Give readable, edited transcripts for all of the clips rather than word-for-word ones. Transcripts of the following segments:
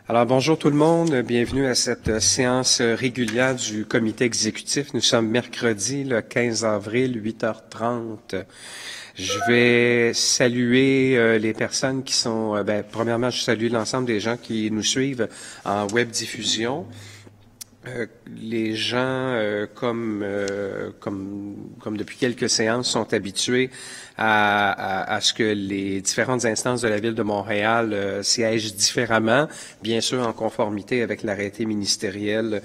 Alors, bonjour tout le monde. Bienvenue à cette séance régulière du comité exécutif. Nous sommes mercredi, le 15 avril, 8h30. Je vais saluer les personnes qui sont... premièrement, je salue l'ensemble des gens qui nous suivent en web diffusion. Les gens, comme depuis quelques séances, sont habitués à ce que les différentes instances de la Ville de Montréal siègent différemment, bien sûr en conformité avec l'arrêté ministériel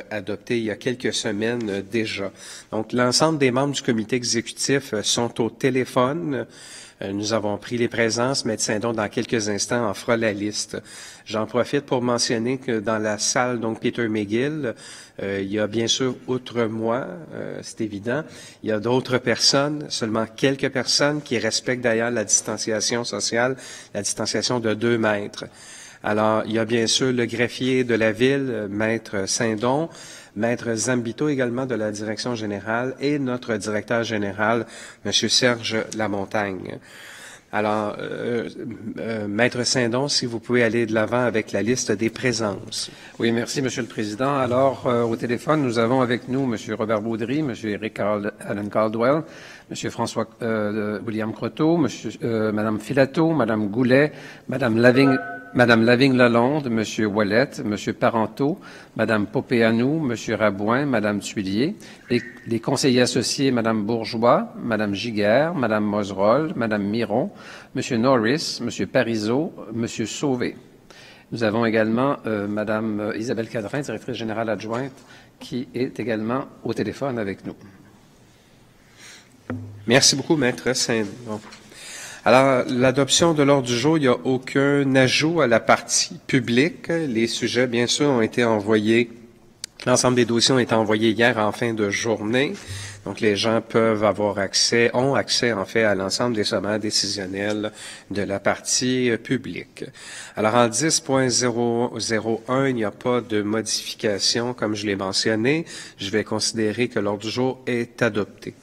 adopté il y a quelques semaines déjà. Donc, l'ensemble des membres du comité exécutif sont au téléphone. Nous avons pris les présences. M. Saint-Don, dans quelques instants, en fera la liste. J'en profite pour mentionner que dans la salle, donc Peter McGill, il y a bien sûr, outre moi, c'est évident, il y a d'autres personnes, seulement quelques personnes qui respectent d'ailleurs la distanciation sociale, la distanciation de 2 mètres. Alors, il y a bien sûr le greffier de la ville, Maître Saint-Don, Maître Zambito également de la direction générale et notre directeur général, M. Serge Lamontagne. Alors, Maître Saint-Don, si vous pouvez aller de l'avant avec la liste des présences. Oui, merci, Monsieur le Président. Alors, au téléphone, nous avons avec nous M. Robert Baudry, M. Eric Allen Caldwell, M. François William Croteau, Mme Filato, Mme Goulet, Mme Lavigne-Lalonde, M. Ouellet, M. Parenteau, Mme Popéanou, M. Rabouin, Mme Tuillier, les conseillers associés Mme Bourgeois, Mme Giguère, Mme Moserolles, Mme Miron, M. Norris, M. Parizeau, M. Sauvé. Nous avons également Mme Isabelle Cadrin, directrice générale adjointe, qui est également au téléphone avec nous. Merci beaucoup, Maître Saint-Don. Alors, l'adoption de l'ordre du jour, il n'y a aucun ajout à la partie publique. Les sujets, bien sûr, ont été envoyés. L'ensemble des dossiers ont été envoyés hier en fin de journée. Donc, les gens peuvent ont accès, en fait, à l'ensemble des sommaires décisionnels de la partie publique. Alors, en 10.001, il n'y a pas de modification, comme je l'ai mentionné. Je vais considérer que l'ordre du jour est adopté.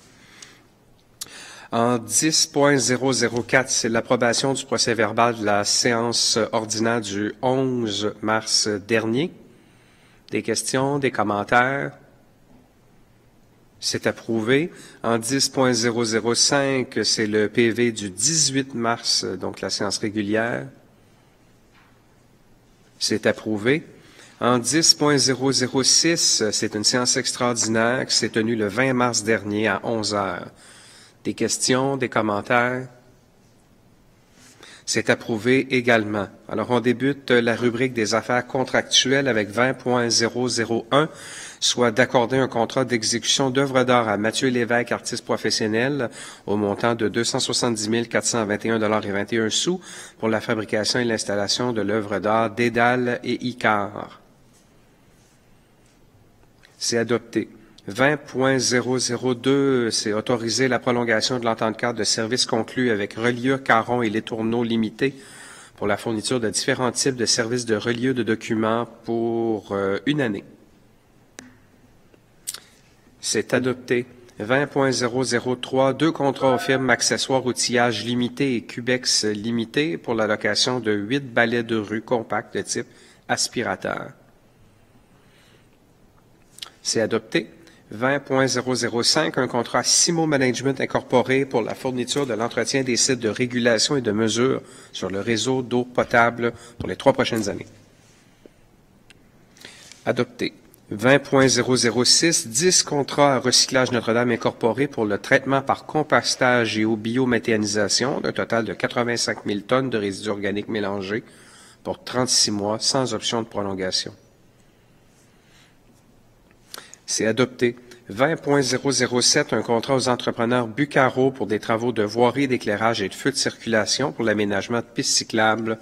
En 10.004, c'est l'approbation du procès-verbal de la séance ordinaire du 11 mars dernier. Des questions, des commentaires? C'est approuvé. En 10.005, c'est le PV du 18 mars, donc la séance régulière. C'est approuvé. En 10.006, c'est une séance extraordinaire qui s'est tenue le 20 mars dernier à 11 heures. Des questions, des commentaires? C'est approuvé également. Alors, on débute la rubrique des affaires contractuelles avec 20.001, soit d'accorder un contrat d'exécution d'œuvres d'art à Mathieu Lévesque, artiste professionnel, au montant de 270 421,21 $ pour la fabrication et l'installation de l'œuvre d'art Dédale et Icare. C'est adopté. 20.002, c'est autoriser la prolongation de l'entente-cadre de services conclus avec Reliure, Caron et Letourneau Limité pour la fourniture de différents types de services de reliure de documents pour 1 année. C'est adopté. 20.003, 2 contrats aux firmes Accessoires Outillage Limité et Cubex Limité pour la location de 8 balais de rue compacts de type aspirateur. C'est adopté. 20.005, un contrat Simo Management Incorporé pour la fourniture de l'entretien des sites de régulation et de mesure sur le réseau d'eau potable pour les 3 prochaines années. Adopté. 20.006, 10 contrats à Recyclage Notre-Dame Incorporé pour le traitement par compostage et au biométhanisation d'un total de 85 000 tonnes de résidus organiques mélangés pour 36 mois sans option de prolongation. C'est adopté. 20.007, un contrat aux entrepreneurs Bucaro pour des travaux de voirie, d'éclairage et de feux de circulation pour l'aménagement de pistes cyclables.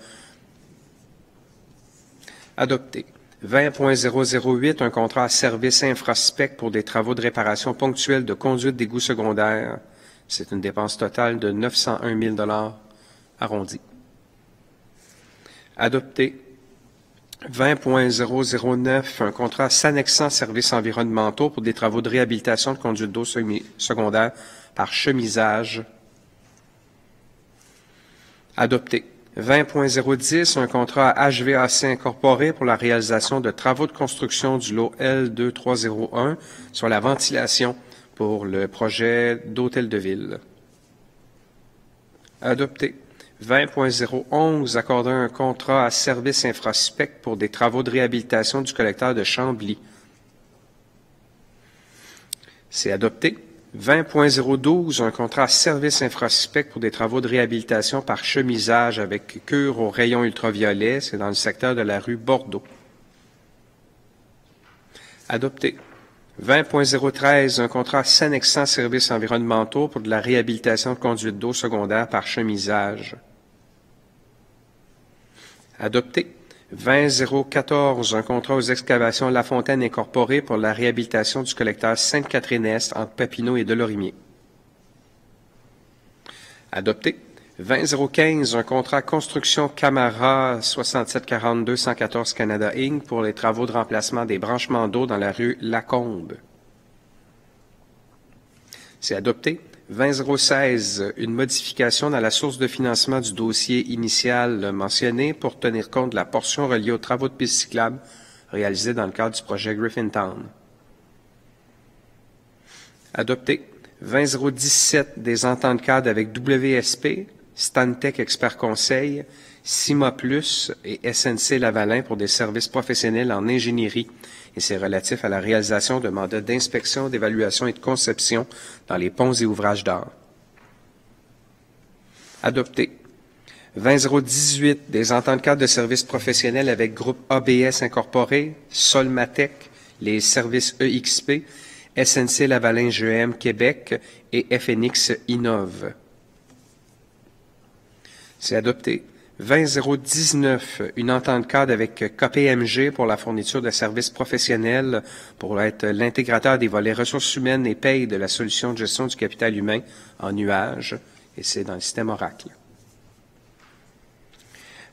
Adopté. 20.008, un contrat à service Infraspec pour des travaux de réparation ponctuelle de conduite d'égouts secondaires. C'est une dépense totale de 901 000 $ arrondi. Adopté. 20.009, un contrat s'annexant services environnementaux pour des travaux de réhabilitation de conduite d'eau secondaire par chemisage. Adopté. 20.010, un contrat à HVAC Incorporé pour la réalisation de travaux de construction du lot L2301 sur la ventilation pour le projet d'hôtel de ville. Adopté. 20.011, accorder un contrat à Service Infraspec pour des travaux de réhabilitation du collecteur de Chambly. C'est adopté. 20.012, un contrat à Service Infraspec pour des travaux de réhabilitation par chemisage avec cure au rayon ultraviolet. C'est dans le secteur de la rue Bordeaux. Adopté. 20.013, un contrat s'annexant services environnementaux pour de la réhabilitation de conduite d'eau secondaire par chemisage. Adopté. 20.014, un contrat aux excavations La Fontaine Incorporée pour la réhabilitation du collecteur Sainte-Catherine-Est entre Papineau et Delorimier. Adopté. 20.015, un contrat construction Camara 6742-114 Canada Inc. pour les travaux de remplacement des branchements d'eau dans la rue Lacombe. C'est adopté. 20.016, une modification dans la source de financement du dossier initial mentionné pour tenir compte de la portion reliée aux travaux de piste cyclable réalisés dans le cadre du projet Griffintown. Adopté. 20.017, des ententes cadres avec WSP, Stantec Expert Conseil, CIMA Plus et SNC Lavalin pour des services professionnels en ingénierie, et c'est relatif à la réalisation de mandats d'inspection, d'évaluation et de conception dans les ponts et ouvrages d'art. Adopté. 20.018, des ententes cadres de services professionnels avec Groupe ABS Incorporé, Solmatec, les services EXP, SNC Lavalin GM Québec et FNX Innov. C'est adopté. 20.019, une entente cadre avec KPMG pour la fourniture de services professionnels pour être l'intégrateur des volets ressources humaines et paye de la solution de gestion du capital humain en nuage, et c'est dans le système Oracle.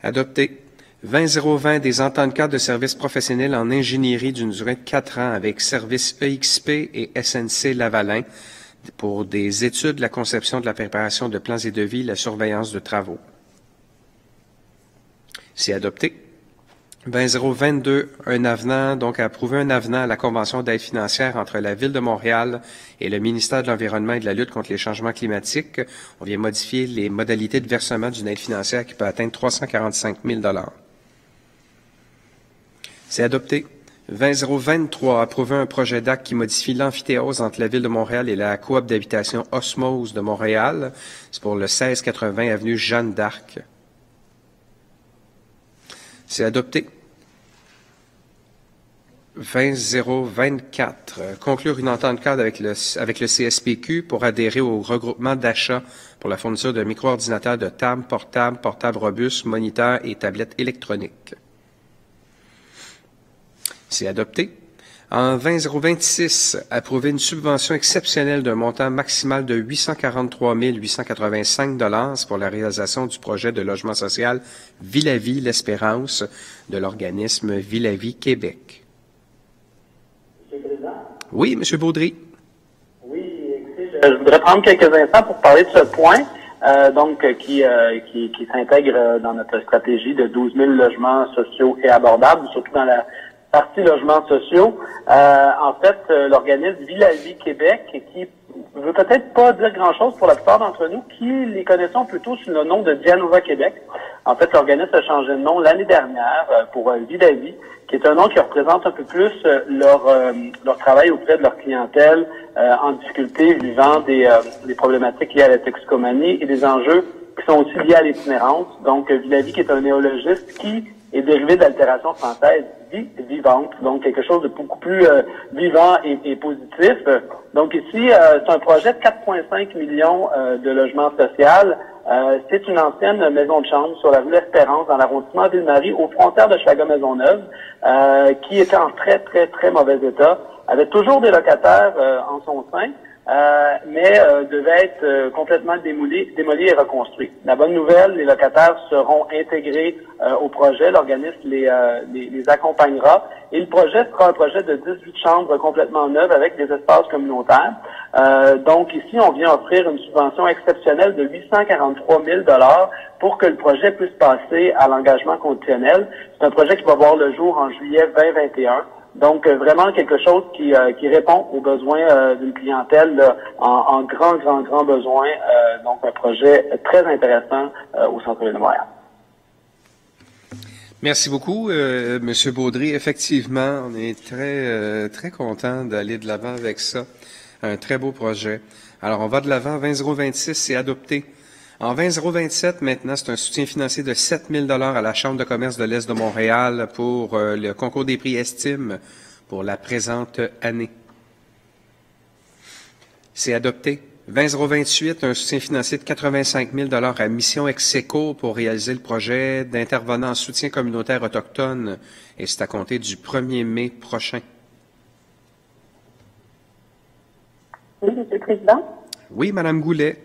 Adopté. 20.020, des ententes cadres de services professionnels en ingénierie d'une durée de 4 ans avec Service EXP et SNC Lavalin pour des études, la conception de la préparation de plans et devis, la surveillance de travaux. C'est adopté. 20.022, un avenant, donc à approuver un avenant à la Convention d'aide financière entre la Ville de Montréal et le ministère de l'Environnement et de la lutte contre les changements climatiques. On vient modifier les modalités de versement d'une aide financière qui peut atteindre 345 000 $. C'est adopté. 20.023, approuver un projet d'acte qui modifie l'amphithéose entre la Ville de Montréal et la coop d'habitation Osmose de Montréal. C'est pour le 1680 avenue Jeanne d'Arc. C'est adopté. 20.024, conclure une entente cadre avec le CSPQ pour adhérer au regroupement d'achat pour la fourniture de micro-ordinateurs de table, portable robuste, moniteurs et tablettes électroniques. C'est adopté. En 20.026, approuver une subvention exceptionnelle d'un montant maximal de 843 885 $ pour la réalisation du projet de logement social Ville-à-Vie l'Espérance de l'organisme Ville-à-Vie Québec. Monsieur le Président? Oui, Monsieur Baudry. Oui, écoutez, je voudrais prendre quelques instants pour parler de ce point, qui s'intègre dans notre stratégie de 12 000 logements sociaux et abordables, surtout dans la partie logements sociaux. En fait, l'organisme Ville-à-Vie Québec, qui veut peut-être pas dire grand-chose pour la plupart d'entre nous, qui les connaissons plutôt sous le nom de Dianova Québec. En fait, l'organisme a changé de nom l'année dernière pour Ville-à-Vie, qui est un nom qui représente un peu plus leur travail auprès de leur clientèle en difficulté, vivant des problématiques liées à la toxicomanie et des enjeux qui sont aussi liés à l'itinérance. Donc, Ville-à-Vie, qui est un néologiste qui est dérivé d'altération française vie vivante, donc quelque chose de beaucoup plus vivant et positif. Donc ici, c'est un projet de 4,5 millions de logements sociaux. C'est une ancienne maison de chambre sur la rue L'Espérance, dans l'arrondissement Ville-Marie, aux frontières de Schlager-Maisonneuve, qui était en très, très, très mauvais état, avait toujours des locataires en son sein. mais devait être complètement démoli et reconstruit. La bonne nouvelle, les locataires seront intégrés au projet, l'organisme les accompagnera, et le projet sera un projet de 18 chambres complètement neuves avec des espaces communautaires. Donc ici, on vient offrir une subvention exceptionnelle de 843 000 $ pour que le projet puisse passer à l'engagement conditionnel. C'est un projet qui va voir le jour en juillet 2021. Donc, vraiment quelque chose qui répond aux besoins d'une clientèle là, en grand besoin. Donc, un projet très intéressant au centre-ville de Montréal. Merci beaucoup, Monsieur Baudry. Effectivement, on est très content d'aller de l'avant avec ça. Un très beau projet. Alors, on va de l'avant. 20-026, c'est adopté. En 20-027, maintenant, c'est un soutien financier de 7 000 $ à la Chambre de commerce de l'Est de Montréal pour le concours des prix Estime pour la présente année. C'est adopté. 20-028, un soutien financier de 85 000 $ à Mission Execo pour réaliser le projet d'intervenant en soutien communautaire autochtone, et c'est à compter du 1er mai prochain. Oui, M. le Président. Oui, Mme Goulet.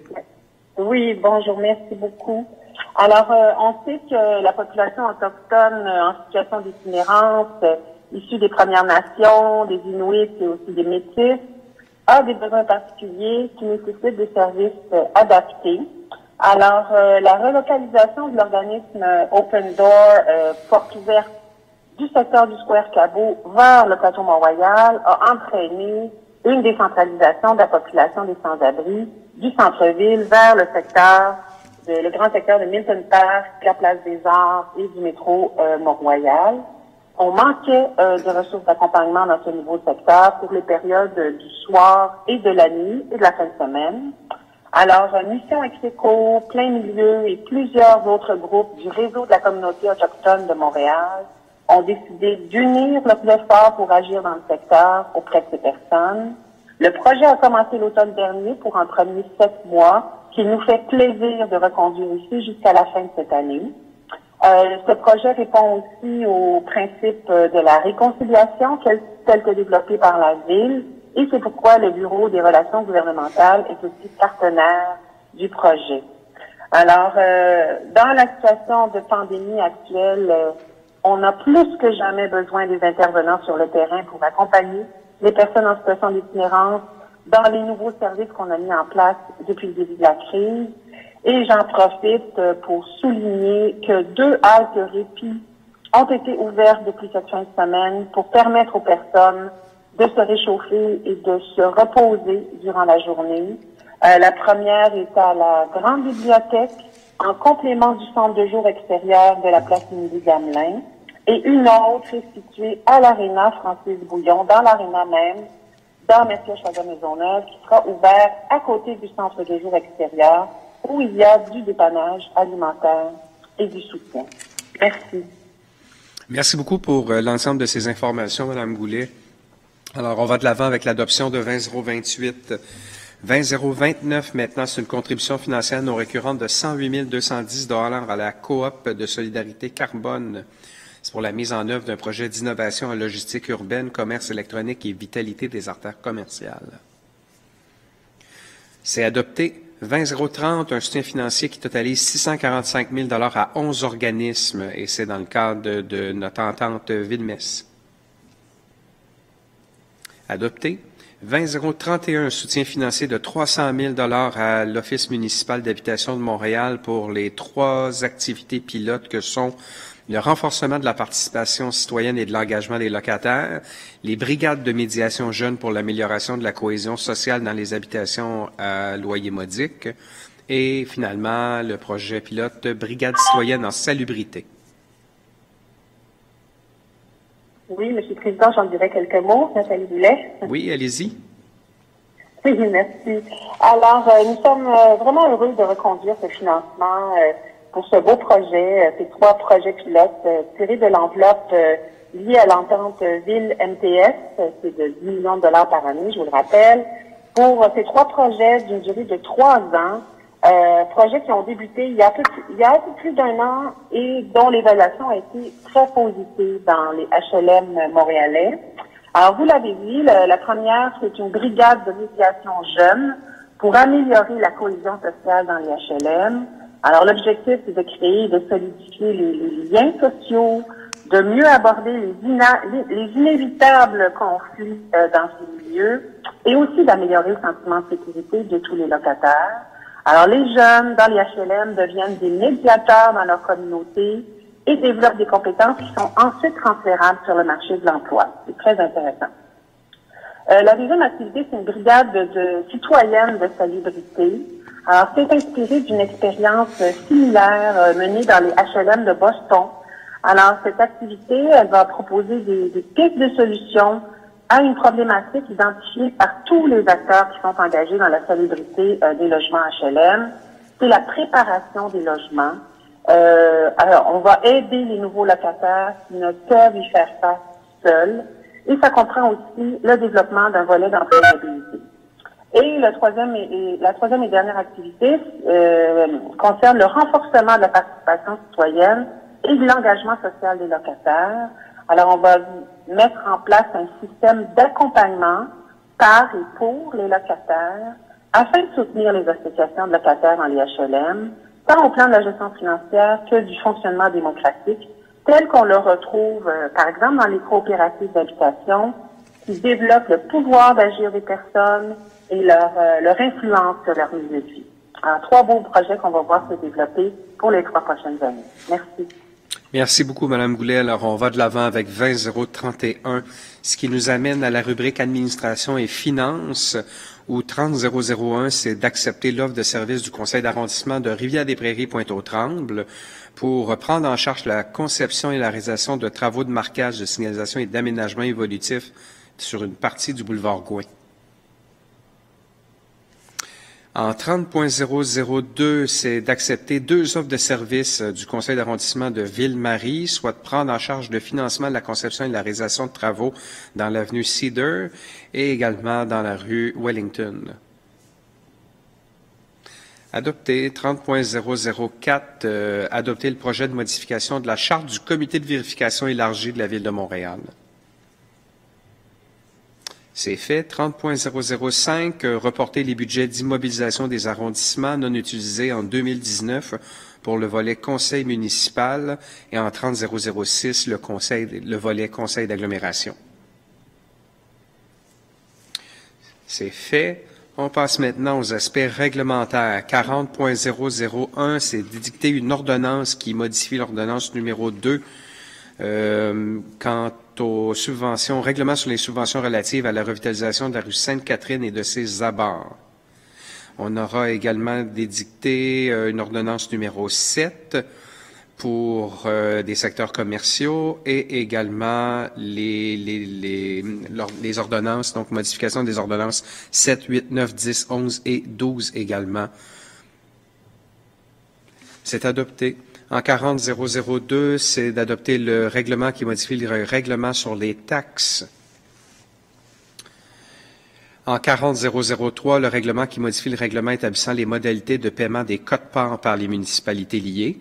Oui, bonjour, merci beaucoup. Alors, on sait que la population autochtone en situation d'itinérance, issue des Premières Nations, des Inuits et aussi des Métis, a des besoins particuliers qui nécessitent des services adaptés. Alors, la relocalisation de l'organisme Open Door, porte ouverte du secteur du Square Cabot vers le plateau Mont-Royal a entraîné une décentralisation de la population des sans-abri du centre-ville vers le grand secteur de Milton Park, la place des Arts et du métro Mont-Royal. On manquait de ressources d'accompagnement dans ce nouveau secteur pour les périodes du soir et de la nuit et de la fin de semaine. Alors, Mission Execo, Plein Milieu et plusieurs autres groupes du réseau de la communauté autochtone de Montréal ont décidé d'unir leurs efforts pour agir dans le secteur auprès de ces personnes. Le projet a commencé l'automne dernier pour un premier 7 mois, qui nous fait plaisir de reconduire ici jusqu'à la fin de cette année. Ce projet répond aussi au principe de la réconciliation tel que développé par la Ville, et c'est pourquoi le Bureau des relations gouvernementales est aussi partenaire du projet. Alors, dans la situation de pandémie actuelle, on a plus que jamais besoin des intervenants sur le terrain pour accompagner les personnes en situation d'itinérance dans les nouveaux services qu'on a mis en place depuis le début de la crise. Et j'en profite pour souligner que 2 haltes répit ont été ouvertes depuis cette fin de semaine pour permettre aux personnes de se réchauffer et de se reposer durant la journée. La première est à la Grande Bibliothèque, en complément du centre de jour extérieur de la place Émilie-Gamelin. Et une autre est située à l'Aréna Francis Bouillon, dans l'Aréna même, dans Mercier-Chagrin-Maisonneuve, qui sera ouvert à côté du centre de jour extérieur, où il y a du dépannage alimentaire et du soutien. Merci. Merci beaucoup pour l'ensemble de ces informations, Mme Goulet. Alors, on va de l'avant avec l'adoption de 20-028. 20-029, maintenant, c'est une contribution financière non récurrente de 108 210 $ à la Coop de solidarité carbone. C'est pour la mise en œuvre d'un projet d'innovation en logistique urbaine, commerce électronique et vitalité des artères commerciales. C'est adopté. 20-030, un soutien financier qui totalise 645 000 $ à 11 organismes, et c'est dans le cadre de notre entente Ville-Metz. Adopté. 20-031, un soutien financier de 300 000 $ à l'Office municipal d'habitation de Montréal pour les 3 activités pilotes que sont le renforcement de la participation citoyenne et de l'engagement des locataires, les brigades de médiation jeunes pour l'amélioration de la cohésion sociale dans les habitations à loyer modique, et finalement le projet pilote Brigade citoyenne en salubrité. Oui, M. le Président, j'en dirais quelques mots. Nathalie Boulet. Oui, allez-y. Oui, merci. Alors, nous sommes vraiment heureux de reconduire ce financement pour ce beau projet, ces 3 projets pilotes tirés de l'enveloppe liée à l'entente Ville-MTS, c'est de 10 millions de $ par année, je vous le rappelle, pour ces 3 projets d'une durée de 3 ans, projets qui ont débuté il y a un peu plus d'1 an et dont l'évaluation a été très positive dans les HLM montréalais. Alors, vous l'avez dit, la première, c'est une brigade de médiation jeune pour améliorer la cohésion sociale dans les HLM. Alors, l'objectif, c'est de créer et de solidifier les liens sociaux, de mieux aborder les inévitables conflits dans ces milieux et aussi d'améliorer le sentiment de sécurité de tous les locataires. Alors, les jeunes dans les HLM deviennent des médiateurs dans leur communauté et développent des compétences qui sont ensuite transférables sur le marché de l'emploi. C'est très intéressant. La deuxième activité, c'est une brigade de citoyennes de salubrité. Alors, c'est inspiré d'une expérience similaire menée dans les HLM de Boston. Alors, cette activité, elle va proposer des pistes de solutions à une problématique identifiée par tous les acteurs qui sont engagés dans la salubrité des logements HLM. C'est la préparation des logements. Alors, on va aider les nouveaux locataires qui ne peuvent y faire face seuls. Et ça comprend aussi le développement d'un volet d'employabilité. Et la troisième et dernière activité concerne le renforcement de la participation citoyenne et de l'engagement social des locataires. Alors, on va mettre en place un système d'accompagnement par et pour les locataires afin de soutenir les associations de locataires dans les HLM, tant au plan de la gestion financière que du fonctionnement démocratique, tel qu'on le retrouve, par exemple, dans les coopératives d'habitation, qui développent le pouvoir d'agir des personnes et leur influence sur leur milieu de vie. Alors, 3 beaux projets qu'on va voir se développer pour les 3 prochaines années. Merci. Merci beaucoup, Mme Goulet. Alors, on va de l'avant avec 20-031, ce qui nous amène à la rubrique Administration et Finances, où 30-001, c'est d'accepter l'offre de service du Conseil d'arrondissement de Rivière-des-Prairies-Pointe-aux-Trembles pour prendre en charge la conception et la réalisation de travaux de marquage, de signalisation et d'aménagement évolutif sur une partie du boulevard Gouin. En 30.002, c'est d'accepter 2 offres de services du Conseil d'arrondissement de Ville-Marie, soit de prendre en charge le financement de la conception et de la réalisation de travaux dans l'avenue Cedar et également dans la rue Wellington. Adopter 30.004, adopter le projet de modification de la charte du comité de vérification élargie de la Ville de Montréal. C'est fait. 30.005, reporter les budgets d'immobilisation des arrondissements non utilisés en 2019 pour le volet conseil municipal et en 30.006, le volet conseil d'agglomération. C'est fait. On passe maintenant aux aspects réglementaires. 40.001, c'est d'édicter une ordonnance qui modifie l'ordonnance numéro 2 quant aux subventions, règlement sur les subventions relatives à la revitalisation de la rue Sainte-Catherine et de ses abords. On aura également d'édicter une ordonnance numéro 7 pour des secteurs commerciaux et également les ordonnances, donc modification des ordonnances 7, 8, 9, 10, 11 et 12 également. C'est adopté. En 40.002, c'est d'adopter le règlement qui modifie le règlement sur les taxes. En 40.003, le règlement qui modifie le règlement établissant les modalités de paiement des quotes-parts par les municipalités liées.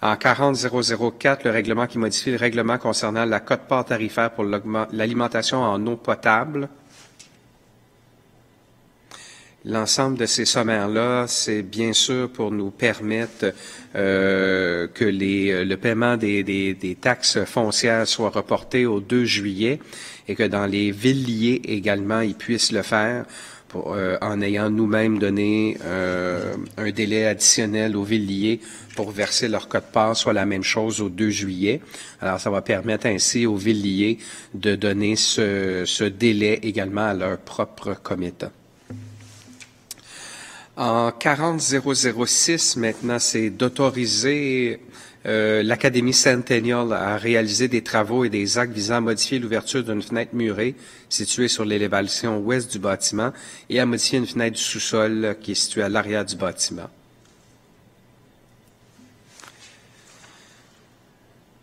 En 40.004, le règlement qui modifie le règlement concernant la quote-part tarifaire pour l'alimentation en eau potable. L'ensemble de ces sommaires-là, c'est bien sûr pour nous permettre que le paiement des taxes foncières soit reporté au 2 juillet et que dans les villes liées également, ils puissent le faire en ayant nous-mêmes donné un délai additionnel aux villes liées pour verser leur quote-part, soit la même chose au 2 juillet. Alors, ça va permettre ainsi aux villes liées de donner ce délai également à leur propre comitat. En 40.006, maintenant, c'est d'autoriser l'Académie Centennial à réaliser des travaux et des actes visant à modifier l'ouverture d'une fenêtre murée située sur l'élévation ouest du bâtiment et à modifier une fenêtre du sous-sol qui est située à l'arrière du bâtiment.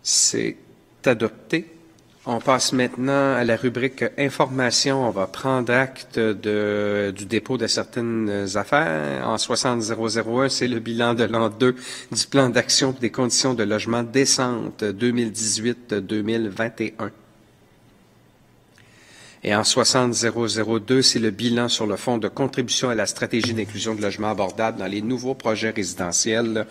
C'est adopté. On passe maintenant à la rubrique Information. On va prendre acte du dépôt de certaines affaires. En 60.001, c'est le bilan de l'an 2 du plan d'action pour des conditions de logement décentes 2018-2021. Et en 60-002, c'est le bilan sur le fonds de contribution à la stratégie d'inclusion de logements abordables dans les nouveaux projets résidentiels,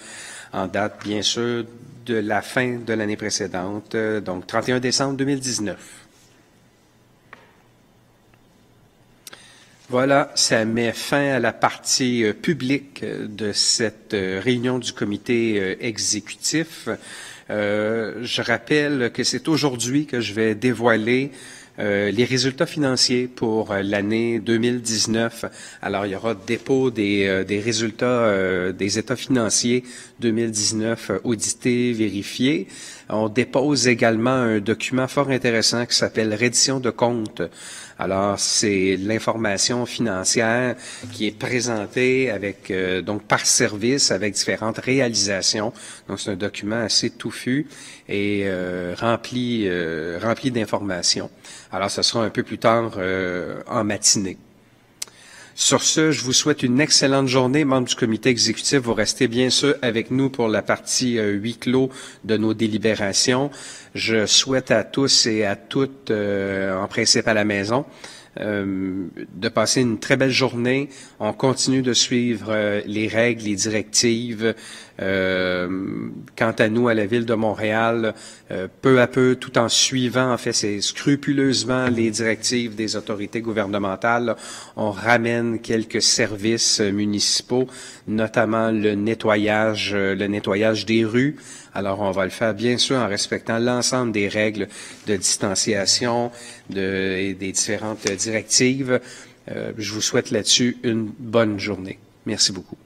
en date, bien sûr, de la fin de l'année précédente, donc 31 décembre 2019. Voilà, ça met fin à la partie publique de cette réunion du comité exécutif. Je rappelle que c'est aujourd'hui que je vais dévoiler les résultats financiers pour l'année 2019. Alors, il y aura dépôt des résultats des états financiers 2019 audités, vérifiés. On dépose également un document fort intéressant qui s'appelle « Reddition de comptes ». Alors, c'est l'information financière qui est présentée avec donc par service avec différentes réalisations. Donc, c'est un document assez touffu et rempli d'informations. Alors, ce sera un peu plus tard en matinée. Sur ce, je vous souhaite une excellente journée, membres du comité exécutif. Vous restez bien sûr avec nous pour la partie huis clos de nos délibérations. Je souhaite à tous et à toutes, en principe à la maison, de passer une très belle journée. On continue de suivre les règles, les directives. Quant à nous, à la Ville de Montréal, peu à peu, tout en suivant, en fait, c'est scrupuleusement les directives des autorités gouvernementales, on ramène quelques services municipaux, notamment le nettoyage des rues. Alors, on va le faire, bien sûr, en respectant l'ensemble des règles de distanciation et des différentes directives. Je vous souhaite là-dessus une bonne journée. Merci beaucoup.